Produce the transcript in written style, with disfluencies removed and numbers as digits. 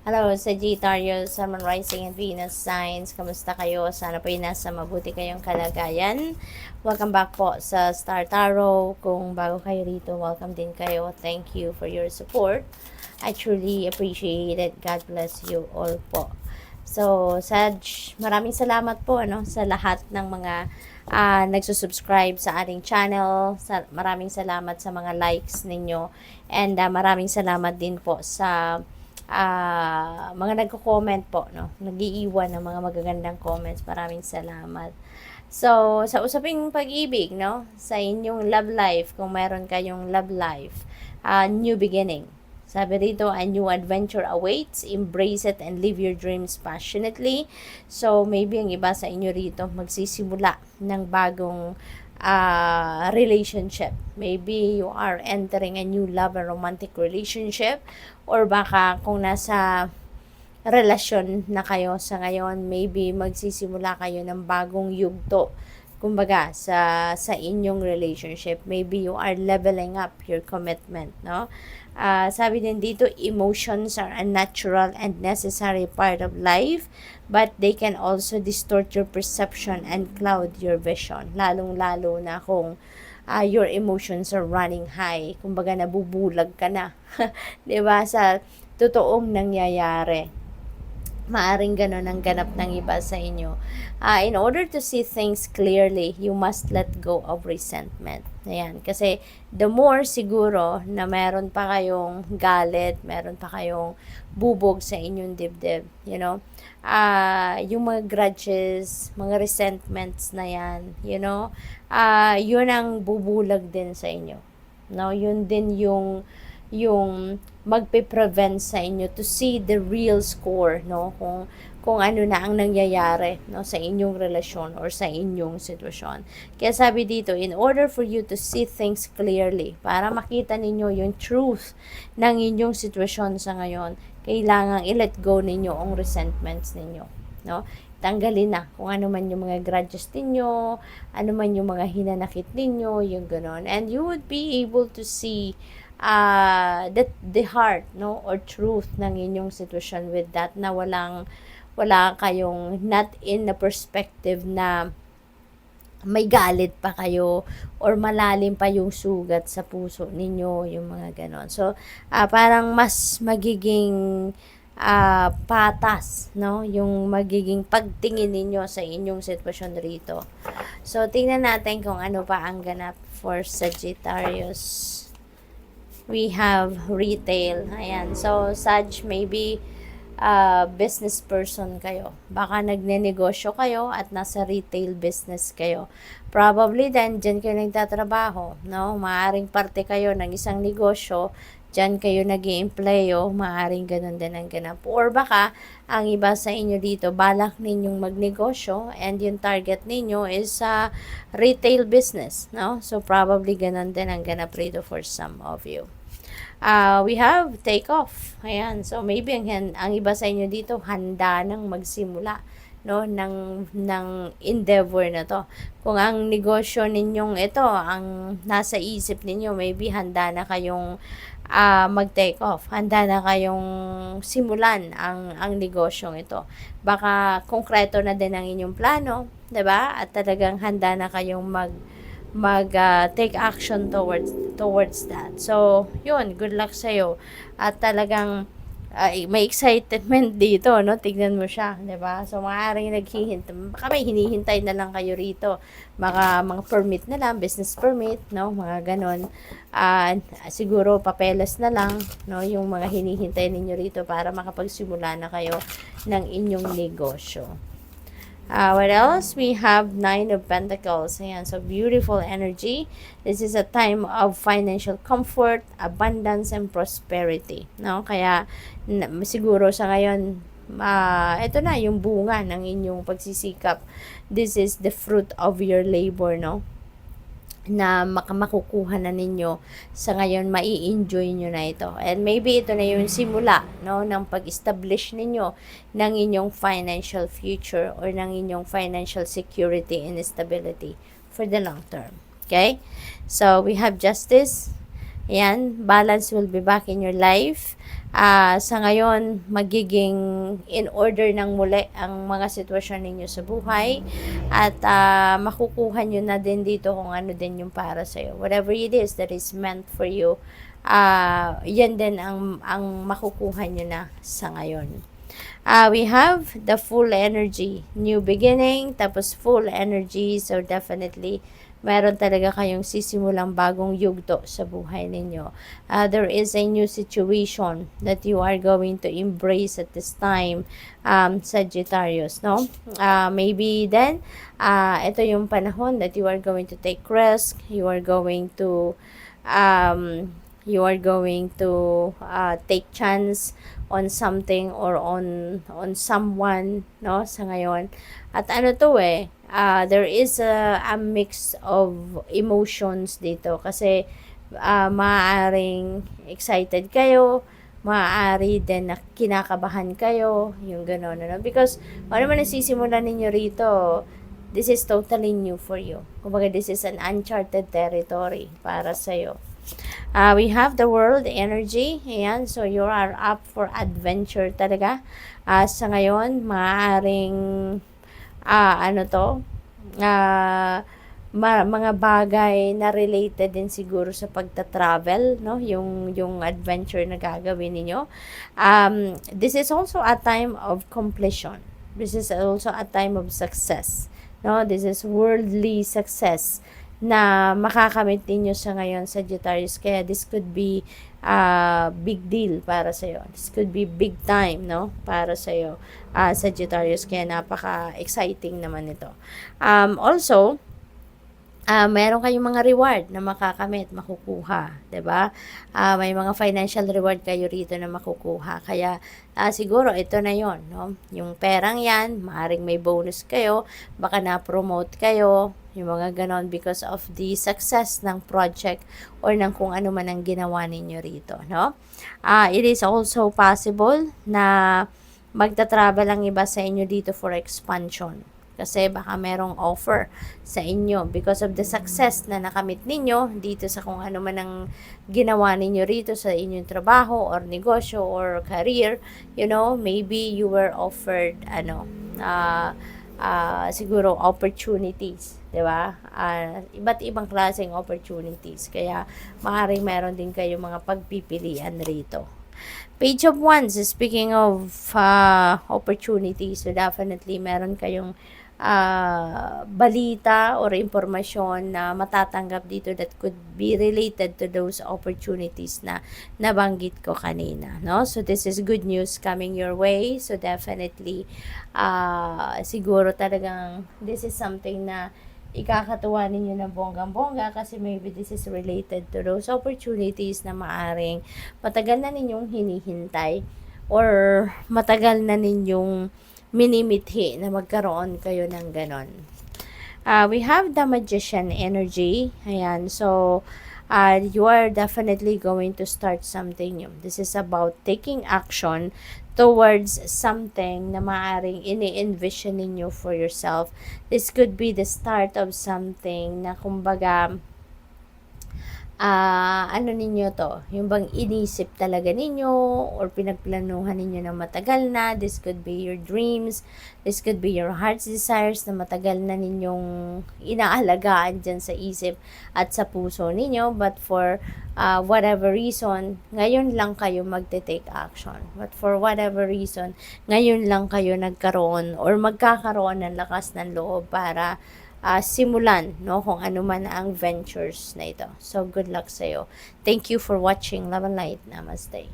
Hello, Sagittarius, Sun, Moon, Rising, and Venus signs. Kamusta kayo? Sana po nasa mabuti kayong kalagayan. Welcome back po sa Star Tarot. Kung bago kayo rito, welcome din kayo. Thank you for your support. I truly appreciate it. God bless you all po. So, Sag, maraming salamat po sa lahat ng mga nagsusubscribe sa ating channel. Maraming salamat sa mga likes ninyo. And maraming salamat din po sa mga nagko-comment po, nag-iiwan ng mga magagandang comments. Maraming salamat. So, sa usaping pag-ibig, sa inyong love life, kung meron kayong love life, new beginning. Sabi rito, a new adventure awaits. Embrace it and live your dreams passionately. So, maybe ang iba sa inyo rito magsisimula ng bagong relationship. Maybe you are entering a new love and romantic relationship, or baka kung nasa relasyon na kayo sa ngayon, maybe magsisimula kayo ng bagong yugto, kumbaga sa inyong relationship. Maybe you are leveling up your commitment, sabi din dito, emotions are a natural and necessary part of life, but they can also distort your perception and cloud your vision. Lalong-lalo na kung your emotions are running high. Kumbaga, nabubulag ka na. Diba? Sa totoong nangyayari. Maaring ganon ang ganap ng iba sa inyo. In order to see things clearly, you must let go of resentment. Ayan. Kasi the more siguro na meron pa kayong galit, meron pa kayong bubog sa inyong dibdib, yung mga grudges, mga resentments na yan, yun ang bubulag din sa inyo. Yun din yung magpe-prevent sa inyo to see the real score, kung ano na ang nangyayari, sa inyong relasyon or sa inyong sitwasyon. Kaya sabi dito, in order for you to see things clearly, para makita ninyo yung truth ng inyong sitwasyon sa ngayon, kailangan i-let go ninyo ang resentments ninyo, tanggalin na kung ano man yung mga grudges ninyo, ano man yung mga hinanakit ninyo, yung ganon. And you would be able to see the heart, or truth ng inyong sitwasyon with that, na wala kayong not in the perspective na may galit pa kayo or malalim pa yung sugat sa puso ninyo, yung mga ganon. So, parang mas magiging patas, yung magiging pagtingin ninyo sa inyong sitwasyon rito. So, tingnan natin kung ano pa ang ganap for Sagittarius. We have retail. Ayan. So, Sag, maybe business person kayo. Baka nagnenegosyo kayo at nasa retail business kayo. Probably then, dyan kayo nagtatrabaho. Maaring parte kayo ng isang negosyo, dyan kayo nag-i-employo, maaring ganun din ang ganap. Or baka, ang iba sa inyo dito, balak ninyong magnegosyo and yung target ninyo is sa retail business. So, probably ganun din ang ganap rito for some of you. We have take off. Ayan. So, maybe ang iba sa inyo dito, handa nang magsimula ng endeavor na to. Kung ang negosyo ninyong ito, ang nasa isip ninyo, maybe handa na kayong mag-take off. Handa na kayong simulan ang negosyong ito. Baka konkreto na din ang inyong plano, 'di ba? At talagang handa na kayong take action towards that. So, yun, good luck sa iyo. At talagang may excitement dito, tignan mo siya, 'di ba? So, maaaring naghihintay, baka may hinihintay na lang kayo rito. Mga permit na lang, business permit, mga ganon. Siguro papeles na lang, yung mga hinihintay ninyo rito para makapagsimula na kayo ng inyong negosyo. What else? We have 9 of Pentacles. Ayan, so beautiful energy. This is a time of financial comfort, abundance, and prosperity. Kaya siguro sa ngayon, ito na yung bunga ng inyong pagsisikap. This is the fruit of your labor, na makukuha na ninyo sa ngayon, mai-enjoy nyo na ito. And maybe ito na yung simula, ng pag-establish ninyo ng inyong financial future or ng inyong financial security and stability for the long term. Okay? So, we have justice. Ayan, balance will be back in your life. Sa ngayon, magiging in order ng muli ang mga sitwasyon ninyo sa buhay at makukuha nyo na din dito kung ano din yung para sa'yo. Whatever it is that is meant for you, yan din ang makukuha nyo na sa ngayon. We have the full energy, new beginning, tapos full energy, so definitely meron talaga kayong sisimulang bagong yugto sa buhay ninyo. There is a new situation that you are going to embrace at this time, Sagittarius, no? Maybe then, ito yung panahon that you are going to take risk, you are going to take chance on something or on someone, no, sa ngayon. At ano to there is a mix of emotions dito kasi maaaring excited kayo, maaari din na kinakabahan kayo, yung gano'n, ano? Because ano man nasisimulan ninyo rito, this is totally new for you. Kumbaga, this is an uncharted territory para sa'yo. We have the world energy. Ayan, so you are up for adventure talaga. Sa ngayon, maaaring mga bagay na related din siguro sa pagta-travel, no? Yung adventure na gagawin ninyo. This is also a time of completion. This is also a time of success, no? This is worldly success na makakamit ninyo sa ngayon, Sagittarius. Kaya this could be big deal para sa iyo. This could be big time, no? Para sa iyo, Sagittarius. Kaya napaka-exciting naman ito. Also, meron kayong mga reward na makakamit, makukuha, 'di ba? May mga financial reward kayo rito na makukuha. Kaya siguro ito na 'yon, no? Yung perang 'yan, maaring may bonus kayo, baka na-promote kayo, yung mga ganon because of the success ng project or ng kung ano man ang ginawa ninyo rito, no? It is also possible na magta-travel ang iba sa inyo dito for expansion. Kasi baka merong offer sa inyo because of the success na nakamit ninyo dito sa kung ano man ang ginawa ninyo rito sa inyong trabaho or negosyo or career. You know, maybe you were offered siguro opportunities, 'di ba? Iba't ibang klaseng opportunities. Kaya maaaring meron din kayo mga pagpipilian rito. Page of Wands, speaking of opportunities, so definitely meron kayong balita or impormasyon na matatanggap dito that could be related to those opportunities na nabanggit ko kanina, no? So this is good news coming your way. So definitely siguro talagang this is something na ikakatuwa ninyo ng bonggang-bongga kasi maybe this is related to those opportunities na maaring matagal na ninyong hinihintay or matagal na ninyong minimithi na magkaroon kayo ng ganon. We have the Magician energy. Ayan, so you are definitely going to start something new. This is about taking action towards something na maaring ini-envision ninyo for yourself. This could be the start of something na kumbaga ano ninyo to, yung bang inisip talaga ninyo or pinagplanuhan ninyo na matagal na. This could be your dreams, this could be your heart's desires na matagal na ninyong inaalagaan dyan sa isip at sa puso ninyo, but for whatever reason, ngayon lang kayo magte-take action. But for whatever reason, ngayon lang kayo nagkaroon or magkakaroon ng lakas ng loob para simulan, no, kung ano man ang ventures na ito. So, good luck sa'yo. Thank you for watching. Love and light. Namaste.